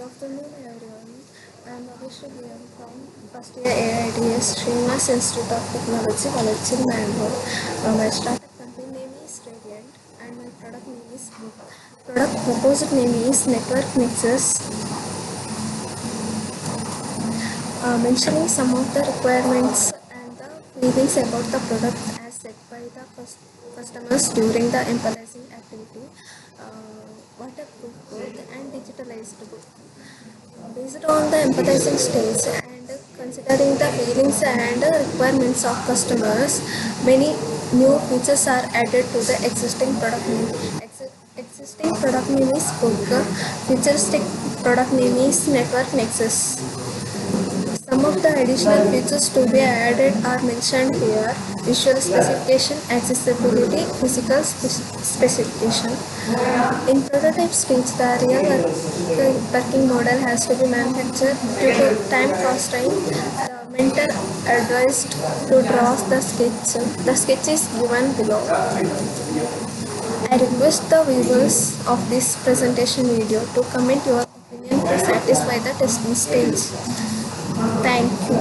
Good afternoon, everyone. I am BIDTK258 from first year BIDTK258 Institute of Technology, College in Bangalore. My startup company name is Radiant and my product name is Book. Product proposed name is Network Nexus. Mentioning some of the requirements and the feelings about the product as set by the customers during the empathizing activity. Waterproof book and digitalized book. Based on the empathizing stage and considering the feelings and requirements of customers, many new features are added to the existing product name. Existing product name is Book. Futuristic product name is Network Nexus. Some of the additional features to be added are mentioned here: visual specification, accessibility, physical specification. In prototype stage, the real working model has to be manufactured. Due to time constraint, the mentor advised to draw the sketch. The sketch is given below. I request the viewers of this presentation video to comment your opinion to satisfy the testing stage. Thank you.